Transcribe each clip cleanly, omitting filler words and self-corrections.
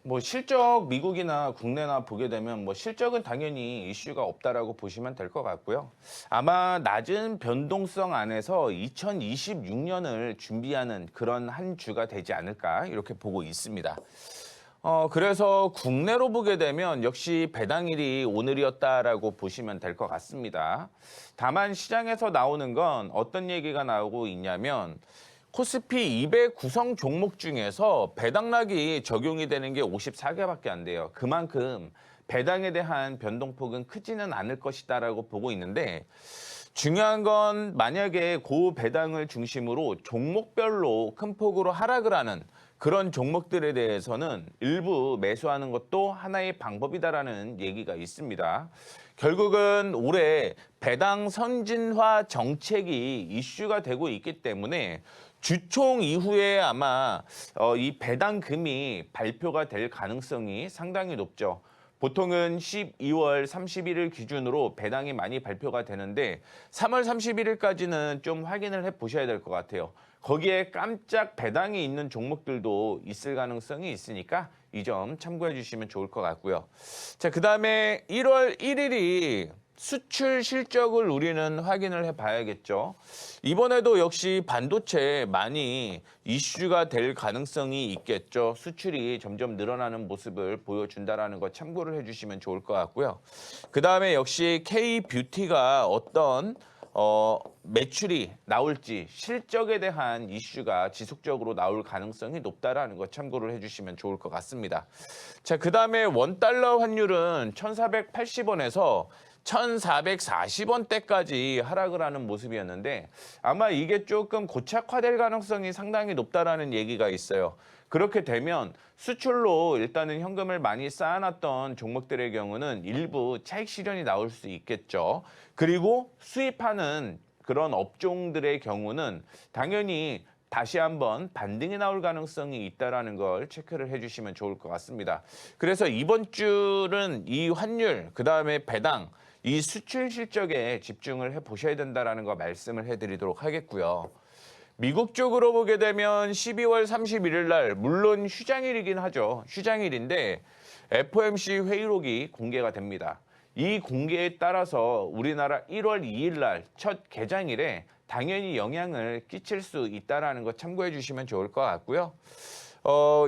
뭐 실적 미국이나 국내나 보게 되면 뭐 실적은 당연히 이슈가 없다라고 보시면 될 것 같고요. 아마 낮은 변동성 안에서 2026년을 준비하는 그런 한 주가 되지 않을까 이렇게 보고 있습니다. 그래서 국내로 보게 되면 역시 배당일이 오늘이었다라고 보시면 될 것 같습니다. 다만 시장에서 나오는 건 어떤 얘기가 나오고 있냐면 코스피 200 구성 종목 중에서 배당락이 적용이 되는 게 54개밖에 안 돼요. 그만큼 배당에 대한 변동폭은 크지는 않을 것이다라고 보고 있는데 중요한 건 만약에 고배당을 중심으로 종목별로 큰 폭으로 하락을 하는 그런 종목들에 대해서는 일부 매수하는 것도 하나의 방법이다라는 얘기가 있습니다. 결국은 올해 배당 선진화 정책이 이슈가 되고 있기 때문에 주총 이후에 아마 이 배당금이 발표가 될 가능성이 상당히 높죠. 보통은 12월 31일 기준으로 배당이 많이 발표가 되는데 3월 31일까지는 좀 확인을 해 보셔야 될 것 같아요. 거기에 깜짝 배당이 있는 종목들도 있을 가능성이 있으니까 이 점 참고해 주시면 좋을 것 같고요. 자, 그다음에 1월 1일이 수출 실적을 우리는 확인을 해 봐야겠죠. 이번에도 역시 반도체 많이 이슈가 될 가능성이 있겠죠. 수출이 점점 늘어나는 모습을 보여준다라는 거 참고를 해주시면 좋을 것 같고요. 그다음에 역시 K뷰티가 어떤 매출이 나올지 실적에 대한 이슈가 지속적으로 나올 가능성이 높다라는 거 참고를 해주시면 좋을 것 같습니다. 자, 그다음에 원달러 환율은 1,480원에서 1,440원대까지 하락을 하는 모습이었는데 아마 이게 조금 고착화될 가능성이 상당히 높다라는 얘기가 있어요. 그렇게 되면 수출로 일단은 현금을 많이 쌓아놨던 종목들의 경우는 일부 차익 실현이 나올 수 있겠죠. 그리고 수입하는 그런 업종들의 경우는 당연히 다시 한번 반등이 나올 가능성이 있다라는 걸 체크를 해주시면 좋을 것 같습니다. 그래서 이번 주는 이 환율, 그다음에 배당, 이 수출 실적에 집중을 해보셔야 된다라는 거 말씀을 해드리도록 하겠고요. 미국 쪽으로 보게 되면 12월 31일 날 물론 휴장일이긴 하죠. 휴장일인데 FOMC 회의록이 공개가 됩니다. 이 공개에 따라서 우리나라 1월 2일 날 첫 개장일에 당연히 영향을 끼칠 수 있다는 거 참고해 주시면 좋을 것 같고요.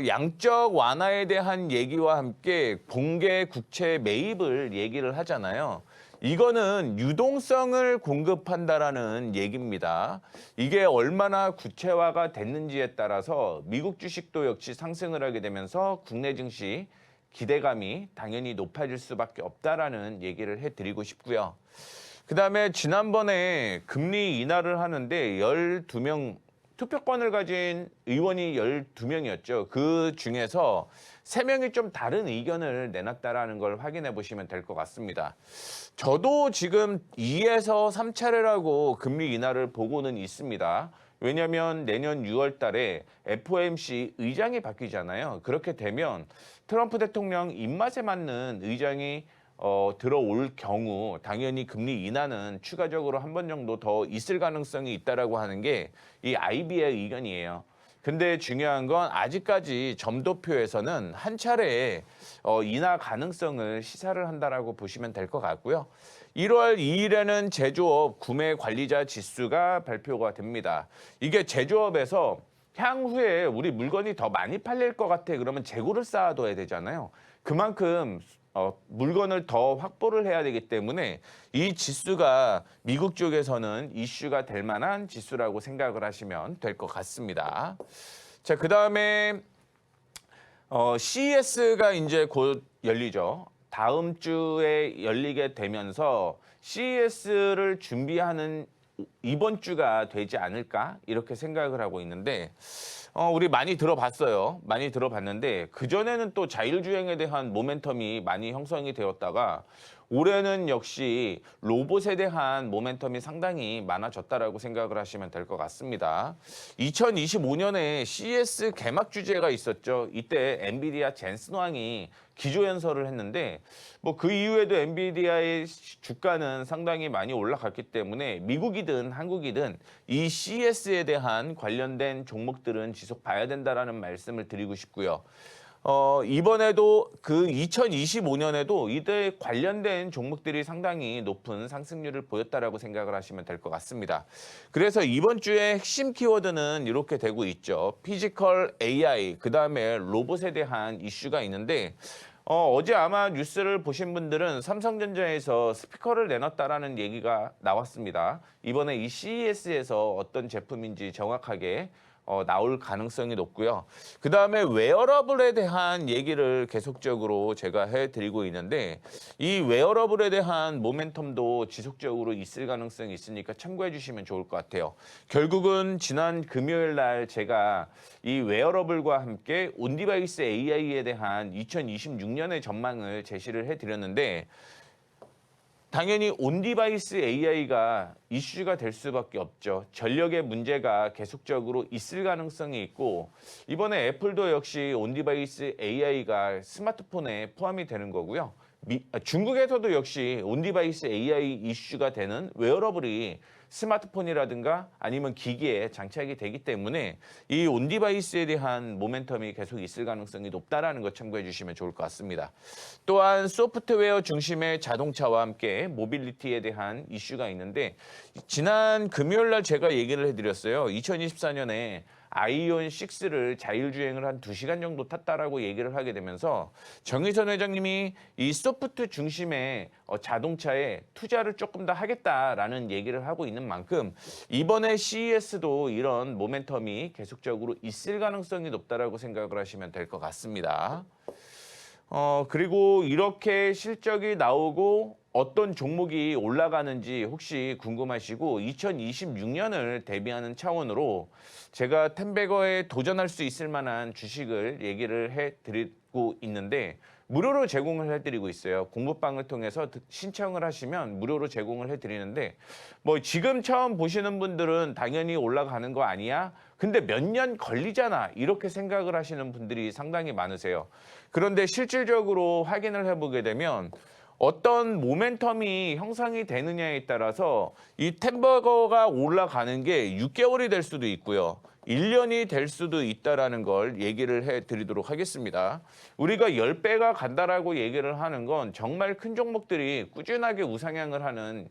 양적 완화에 대한 얘기와 함께 공개 국채 매입을 얘기를 하잖아요. 이거는 유동성을 공급한다라는 얘기입니다. 이게 얼마나 구체화가 됐는지에 따라서 미국 주식도 역시 상승을 하게 되면서 국내 증시 기대감이 당연히 높아질 수밖에 없다라는 얘기를 해드리고 싶고요. 그다음에 지난번에 금리 인하를 하는데 12명 투표권을 가진 의원이 12명이었죠. 그 중에서 3명이 좀 다른 의견을 내놨다라는 걸 확인해 보시면 될 것 같습니다. 저도 지금 2에서 3차례라고 금리 인하를 보고는 있습니다. 왜냐하면 내년 6월 달에 FOMC 의장이 바뀌잖아요. 그렇게 되면 트럼프 대통령 입맛에 맞는 의장이 들어올 경우 당연히 금리 인하는 추가적으로 한 번 정도 더 있을 가능성이 있다라고 하는 게 이 IB의 의견이에요. 근데 중요한 건 아직까지 점도표에서는 한 차례 인하 가능성을 시사를 한다라고 보시면 될 것 같고요. 1월 2일에는 제조업 구매 관리자 지수가 발표가 됩니다. 이게 제조업에서 향후에 우리 물건이 더 많이 팔릴 것 같아 그러면 재고를 쌓아둬야 되잖아요. 그만큼 물건을 더 확보를 해야 되기 때문에 이 지수가 미국 쪽에서는 이슈가 될 만한 지수라고 생각을 하시면 될 것 같습니다. 자, 그다음에 CES가 이제 곧 열리죠. 다음 주에 열리게 되면서 CES를 준비하는 이번 주가 되지 않을까 이렇게 생각을 하고 있는데 우리 많이 들어봤어요. 많이 들어봤는데 그전에는 또 자율주행에 대한 모멘텀이 많이 형성이 되었다가 올해는 역시 로봇에 대한 모멘텀이 상당히 많아졌다라고 생각을 하시면 될 것 같습니다. 2025년에 CES 개막 주제가 있었죠. 이때 엔비디아 젠슨 왕이 기조연설을 했는데 뭐 그 이후에도 엔비디아의 주가는 상당히 많이 올라갔기 때문에 미국이든 한국이든 이 CES에 대한 관련된 종목들은 지속 봐야 된다라는 말씀을 드리고 싶고요. 이번에도 그 2025년에도 이때 관련된 종목들이 상당히 높은 상승률을 보였다라고 생각을 하시면 될 것 같습니다. 그래서 이번 주에 핵심 키워드는 이렇게 되고 있죠. 피지컬 AI, 그다음에 로봇에 대한 이슈가 있는데 어제 아마 뉴스를 보신 분들은 삼성전자에서 스피커를 내놨다라는 얘기가 나왔습니다. 이번에 이 CES에서 어떤 제품인지 정확하게 나올 가능성이 높고요. 그다음에 웨어러블에 대한 얘기를 계속적으로 제가 해드리고 있는데 이 웨어러블에 대한 모멘텀도 지속적으로 있을 가능성이 있으니까 참고해 주시면 좋을 것 같아요. 결국은 지난 금요일 날 제가 이 웨어러블과 함께 온디바이스 AI에 대한 2026년의 전망을 제시를 해드렸는데 당연히 온디바이스 AI가 이슈가 될 수밖에 없죠. 전력의 문제가 계속적으로 있을 가능성이 있고 이번에 애플도 역시 온디바이스 AI가 스마트폰에 포함이 되는 거고요. 중국에서도 역시 온디바이스 AI 이슈가 되는 웨어러블이 스마트폰이라든가 아니면 기기에 장착이 되기 때문에 이 온디바이스에 대한 모멘텀이 계속 있을 가능성이 높다라는 거 참고해 주시면 좋을 것 같습니다. 또한 소프트웨어 중심의 자동차와 함께 모빌리티에 대한 이슈가 있는데 지난 금요일 날 제가 얘기를 해드렸어요. 2024년에 아이온 6를 자율주행을 한 2시간 정도 탔다라고 얘기를 하게 되면서 정의선 회장님이 이 소프트 중심의 자동차에 투자를 조금 더 하겠다라는 얘기를 하고 있는 만큼 이번에 CES도 이런 모멘텀이 계속적으로 있을 가능성이 높다라고 생각을 하시면 될 것 같습니다. 그리고 이렇게 실적이 나오고 어떤 종목이 올라가는지 혹시 궁금하시고 2026년을 대비하는 차원으로 제가 텐베거에 도전할 수 있을 만한 주식을 얘기를 해드리고 있는데 무료로 제공을 해드리고 있어요. 공부방을 통해서 신청을 하시면 무료로 제공을 해드리는데 뭐 지금 처음 보시는 분들은 당연히 올라가는 거 아니야? 근데 몇 년 걸리잖아. 이렇게 생각을 하시는 분들이 상당히 많으세요. 그런데 실질적으로 확인을 해보게 되면 어떤 모멘텀이 형성이 되느냐에 따라서 이 텐버거가 올라가는 게 6개월이 될 수도 있고요. 1년이 될 수도 있다라는 걸 얘기를 해드리도록 하겠습니다. 우리가 10배가 간다라고 얘기를 하는 건 정말 큰 종목들이 꾸준하게 우상향을 하는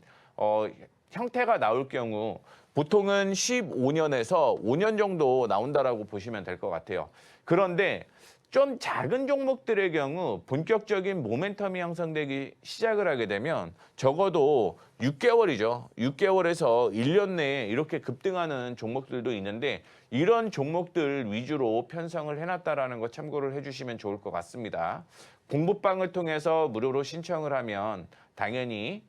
형태가 나올 경우 보통은 15년에서 5년 정도 나온다라고 보시면 될 것 같아요. 그런데 좀 작은 종목들의 경우 본격적인 모멘텀이 형성되기 시작을 하게 되면 적어도 6개월이죠. 6개월에서 1년 내에 이렇게 급등하는 종목들도 있는데 이런 종목들 위주로 편성을 해놨다라는 거 참고를 해주시면 좋을 것 같습니다. 공부방을 통해서 무료로 신청을 하면 당연히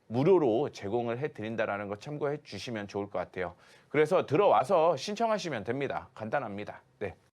무료로 제공을 해드린다라는 거 참고해 주시면 좋을 것 같아요. 그래서 들어와서 신청하시면 됩니다. 간단합니다. 네.